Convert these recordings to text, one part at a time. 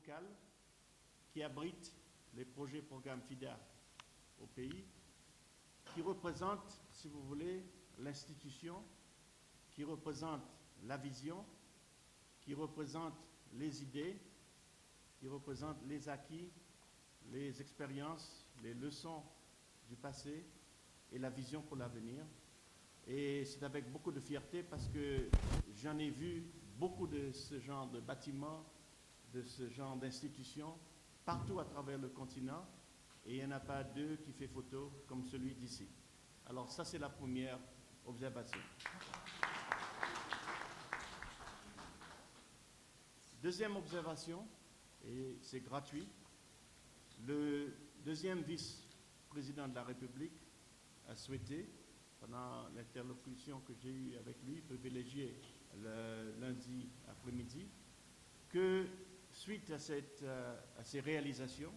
verticale qui abrite les projets programmes FIDA au pays, qui représente, si vous voulez, l'institution, qui représente la vision, qui représente les idées, qui représente les acquis, les expériences, les leçons du passé et la vision pour l'avenir. Et c'est avec beaucoup de fierté parce que j'en ai vu beaucoup de ce genre de bâtiments, de ce genre d'institutions, partout à travers le continent, et il n'y en a pas deux qui fait photo comme celui d'ici. Alors ça, c'est la première observation. Deuxième observation, et c'est gratuit, le deuxième vice-président de la République a souhaité, pendant l'interlocution que j'ai eue avec lui, privilégiée le lundi après-midi, que suite à ces réalisations,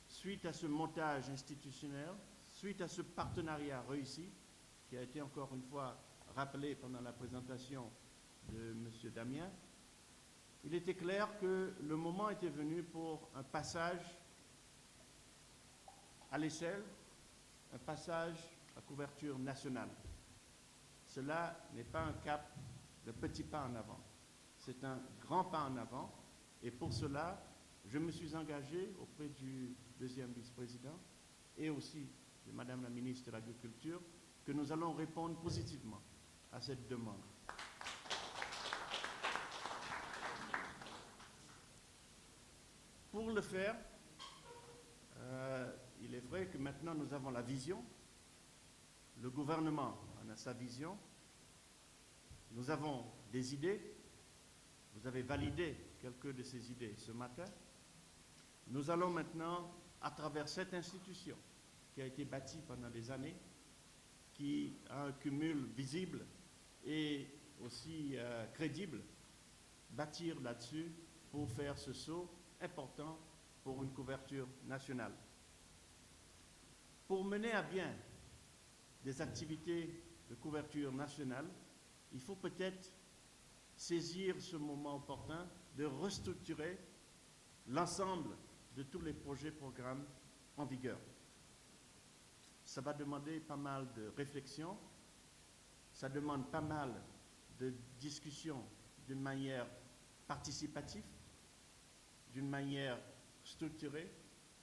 suite à ce montage institutionnel, suite à ce partenariat réussi, qui a été encore une fois rappelé pendant la présentation de M. Damien, il était clair que le moment était venu pour un passage à l'échelle, un passage à couverture nationale. Cela n'est pas un cap de petit pas en avant, c'est un grand pas en avant, et pour cela, je me suis engagé auprès du deuxième vice-président et aussi de Madame la ministre de l'Agriculture que nous allons répondre positivement à cette demande. Pour le faire, il est vrai que maintenant nous avons la vision, le gouvernement en a sa vision, nous avons des idées, vous avez validé quelques de ces idées ce matin. Nous allons maintenant, à travers cette institution qui a été bâtie pendant des années, qui a un cumul visible et aussi crédible, bâtir là-dessus pour faire ce saut important pour une couverture nationale. Pour mener à bien des activités de couverture nationale, il faut peut-être saisir ce moment opportun de restructurer l'ensemble de tous les projets programmes en vigueur. Ça va demander pas mal de réflexion, ça demande pas mal de discussion d'une manière participative, d'une manière structurée,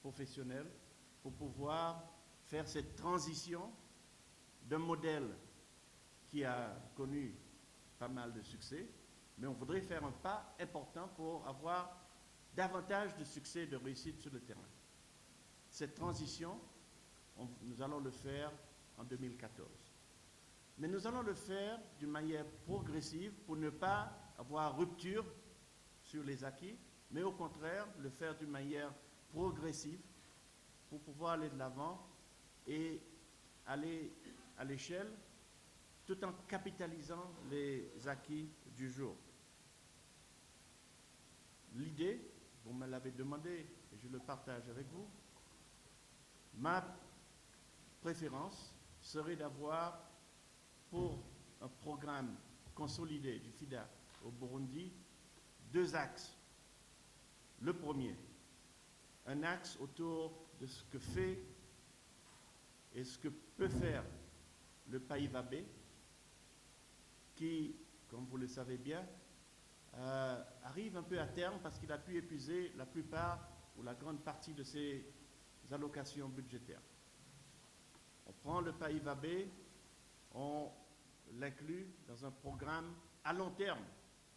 professionnelle, pour pouvoir faire cette transition d'un modèle qui a connu pas mal de succès, mais on voudrait faire un pas important pour avoir davantage de succès et de réussite sur le terrain. Cette transition, nous allons le faire en 2014. Mais nous allons le faire d'une manière progressive pour ne pas avoir rupture sur les acquis, mais au contraire, le faire d'une manière progressive pour pouvoir aller de l'avant et aller à l'échelle tout en capitalisant les acquis du jour. L'idée, vous me l'avez demandé et je le partage avec vous, ma préférence serait d'avoir pour un programme consolidé du FIDA au Burundi deux axes. Le premier, un axe autour de ce que fait et ce que peut faire le Pays-Vabé, qui, comme vous le savez bien, arrive un peu à terme parce qu'il a pu épuiser la plupart ou la grande partie de ses allocations budgétaires. On prend le Pays-Vabé, on l'inclut dans un programme à long terme.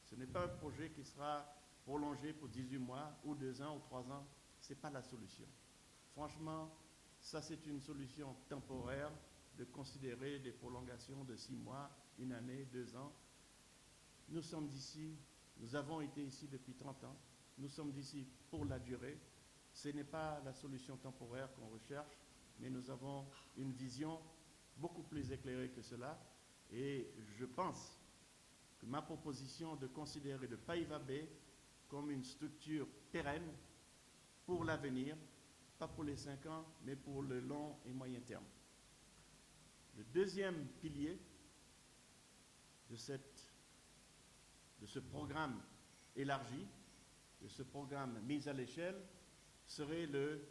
Ce n'est pas un projet qui sera prolongé pour 18 mois ou 2 ans ou 3 ans. Ce n'est pas la solution. Franchement, ça c'est une solution temporaire de considérer des prolongations de 6 mois, 1 année, 2 ans. Nous sommes d'ici, nous avons été ici depuis 30 ans, nous sommes d'ici pour la durée. Ce n'est pas la solution temporaire qu'on recherche, mais nous avons une vision beaucoup plus éclairée que cela. Et je pense que ma proposition de considérer le Pays-Vabé comme une structure pérenne pour l'avenir, pas pour les 5 ans, mais pour le long et moyen terme. Le deuxième pilier de ce programme élargi, de ce programme mis à l'échelle serait le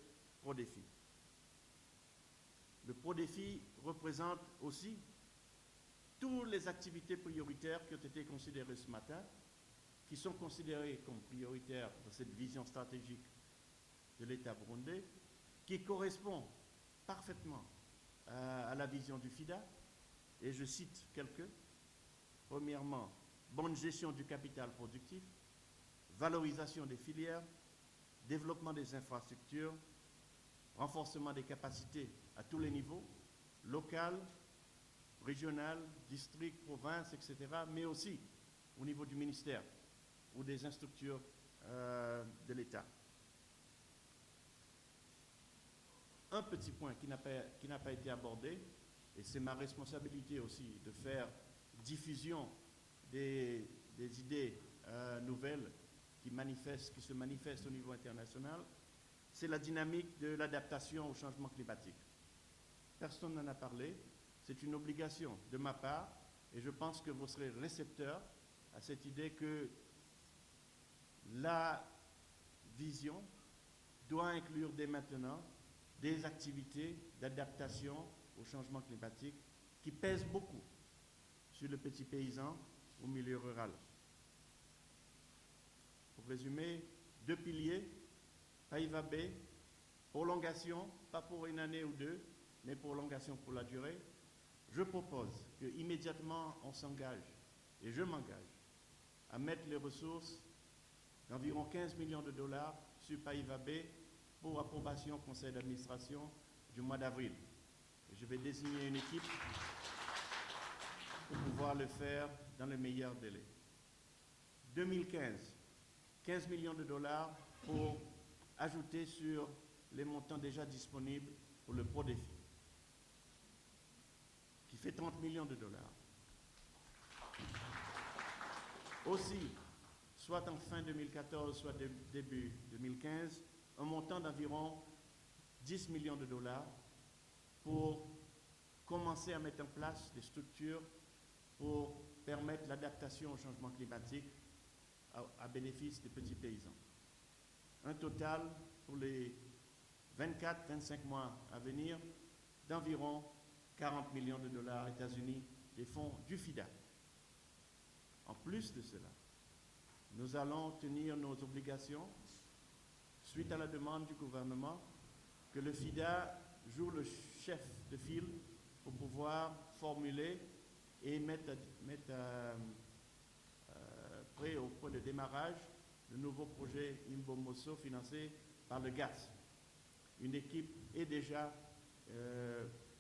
ProDéfi. Le ProDéfi représente aussi toutes les activités prioritaires qui ont été considérées ce matin, qui sont considérées comme prioritaires dans cette vision stratégique de l'État burundais, qui correspond parfaitement à la vision du FIDA. Et je cite quelques. Premièrement, bonne gestion du capital productif, valorisation des filières, développement des infrastructures, renforcement des capacités à tous les niveaux, local, régional, district, province, etc., mais aussi au niveau du ministère ou des structures de l'État. Un petit point qui n'a pas été abordé, et c'est ma responsabilité aussi de faire diffusion des idées nouvelles qui se manifestent au niveau international, c'est la dynamique de l'adaptation au changement climatique. Personne n'en a parlé, c'est une obligation de ma part, et je pense que vous serez récepteurs à cette idée que la vision doit inclure dès maintenant des activités d'adaptation au changement climatique qui pèsent beaucoup sur le petit paysan au milieu rural. Pour résumer, 2 piliers, Païva B, prolongation, pas pour une année ou deux, mais prolongation pour la durée. Je propose qu'immédiatement on s'engage, et je m'engage, à mettre les ressources d'environ 15 millions de dollars sur Païva B pour approbation au conseil d'administration du mois d'avril. Je vais désigner une équipe pour pouvoir le faire dans le meilleur délai. 2015, 15 millions de dollars pour ajouter sur les montants déjà disponibles pour le ProDéfi, qui fait 30 millions de dollars. Aussi, soit en fin 2014, soit début 2015, un montant d'environ 10 millions de dollars pour commencer à mettre en place des structures pour permettre l'adaptation au changement climatique à bénéfice des petits paysans. Un total pour les 24-25 mois à venir d'environ 40 millions de dollars États-Unis des fonds du FIDA. En plus de cela, nous allons tenir nos obligations suite à la demande du gouvernement que le FIDA joue le chef de file pour pouvoir formuler et mettre prêt au point de démarrage le nouveau projet Imbo Mosso financé par le GAS. Une équipe est déjà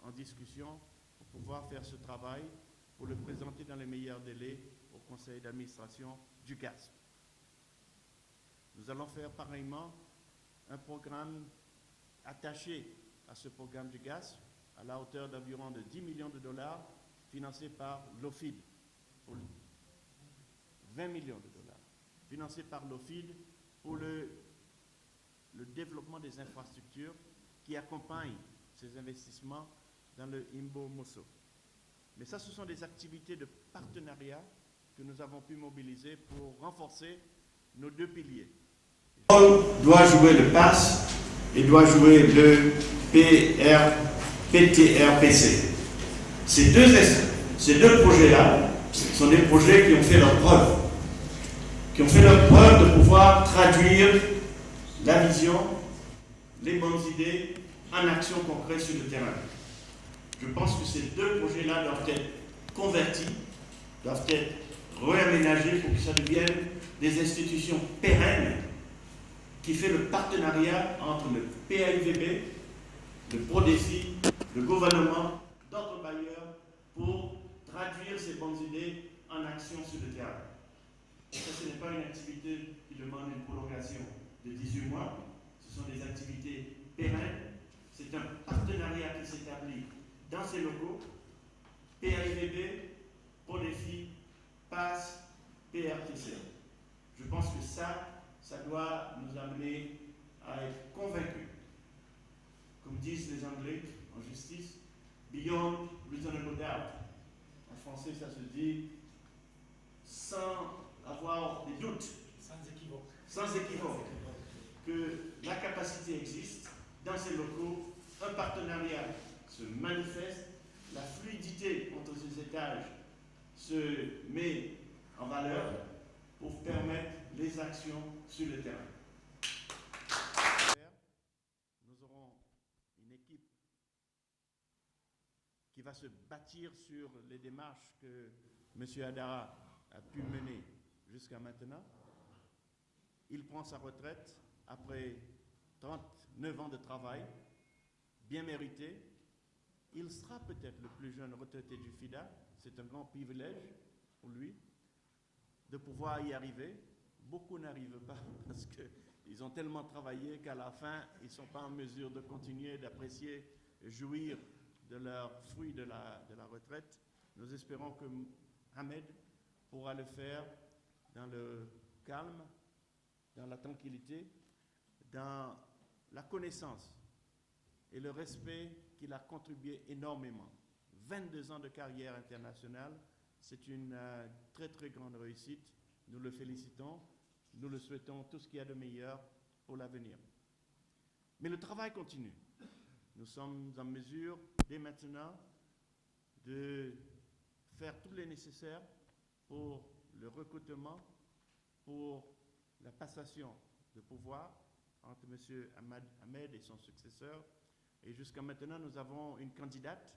en discussion pour pouvoir faire ce travail, pour le présenter dans les meilleurs délais au conseil d'administration du GAS. Nous allons faire pareillement un programme attaché à ce programme du GAS à la hauteur d'environ de 10 millions de dollars financé par l'OFID, 20 millions de dollars financé par l'OFID pour le développement des infrastructures qui accompagnent ces investissements dans le Imbo Mosso. Mais ça, ce sont des activités de partenariat que nous avons pu mobiliser pour renforcer nos 2 piliers. Doit jouer le PAS et doit jouer le PTRPC. Ces deux projets-là sont des projets qui ont fait leur preuve. Qui ont fait leur preuve de pouvoir traduire la vision, les bonnes idées en action concrète sur le terrain. Je pense que ces 2 projets-là doivent être convertis, doivent être réaménagés pour que ça devienne des institutions pérennes qui fait le partenariat entre le PAIVB, le ProDéfi, le gouvernement, d'autres bailleurs pour traduire ces bonnes idées en action sur le terrain. Ça, ce n'est pas une activité qui demande une prolongation de 18 mois, ce sont des activités pérennes, c'est un partenariat qui s'établit dans ces locaux, PAIVB, ProDéfi, PAS, PRTC. Je pense que ça doit nous amener à être convaincus. Comme disent les Anglais en justice, beyond reasonable doubt. En français, ça se dit sans avoir des doutes. Sans équivoque. sans équivoque que la capacité existe dans ces locaux, un partenariat se manifeste, la fluidité entre ces étages se met en valeur pour permettre les actions sur le terrain. Nous aurons une équipe qui va se bâtir sur les démarches que M. Adara a pu mener jusqu'à maintenant. Il prend sa retraite après 39 ans de travail, bien mérité. Il sera peut-être le plus jeune retraité du FIDA. C'est un grand privilège pour lui de pouvoir y arriver. Beaucoup n'arrivent pas parce qu'ils ont tellement travaillé qu'à la fin, ils ne sont pas en mesure de continuer d'apprécier, jouir de leurs fruits de la retraite. Nous espérons que Ahmed pourra le faire dans le calme, dans la tranquillité, dans la connaissance et le respect qu'il a contribué énormément. 22 ans de carrière internationale, c'est une très très grande réussite. Nous le félicitons, nous le souhaitons tout ce qu'il y a de meilleur pour l'avenir. Mais le travail continue. Nous sommes en mesure, dès maintenant, de faire tout le nécessaire pour le recrutement, pour la passation de pouvoir entre M. Ahmed et son successeur. Et jusqu'à maintenant, nous avons une candidate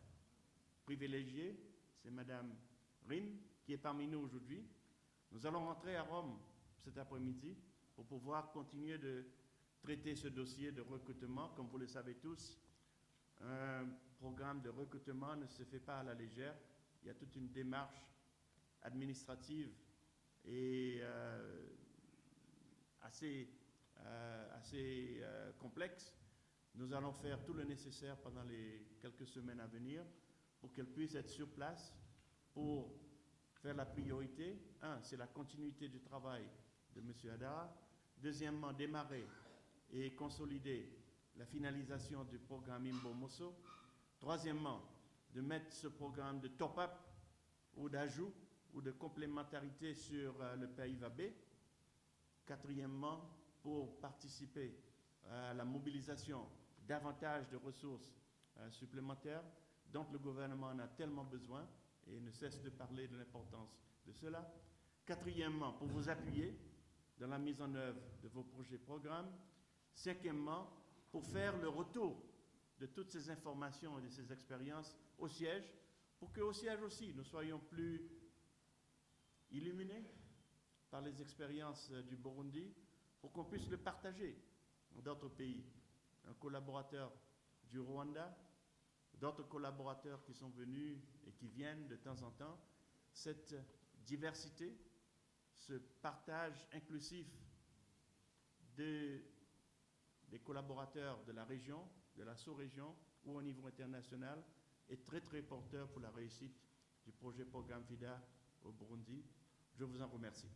privilégiée, c'est Mme Rin, qui est parmi nous aujourd'hui. Nous allons rentrer à Rome cet après-midi pour pouvoir continuer de traiter ce dossier de recrutement. Comme vous le savez tous, un programme de recrutement ne se fait pas à la légère. Il y a toute une démarche administrative et assez complexe. Nous allons faire tout le nécessaire pendant les quelques semaines à venir pour qu'elle puisse être sur place pour faire la priorité. Un, c'est la continuité du travail de M. Adara. Deuxièmement, démarrer et consolider la finalisation du programme Imbo Mosso. Troisièmement, de mettre ce programme de top-up ou d'ajout ou de complémentarité sur le PAIVA B. Quatrièmement, pour participer à la mobilisation davantage de ressources supplémentaires dont le gouvernement en a tellement besoin et ne cesse de parler de l'importance de cela. Quatrièmement, pour vous appuyer dans la mise en œuvre de vos projets programmes. Cinquièmement, pour faire le retour de toutes ces informations et de ces expériences au siège, pour qu'au siège aussi, nous soyons plus illuminés par les expériences du Burundi, pour qu'on puisse le partager dans d'autres pays. Un collaborateur du Rwanda, d'autres collaborateurs qui sont venus et qui viennent de temps en temps. Cette diversité, ce partage inclusif des collaborateurs de la région, de la sous-région ou au niveau international est très très porteur pour la réussite du projet Programme FIDA au Burundi. Je vous en remercie.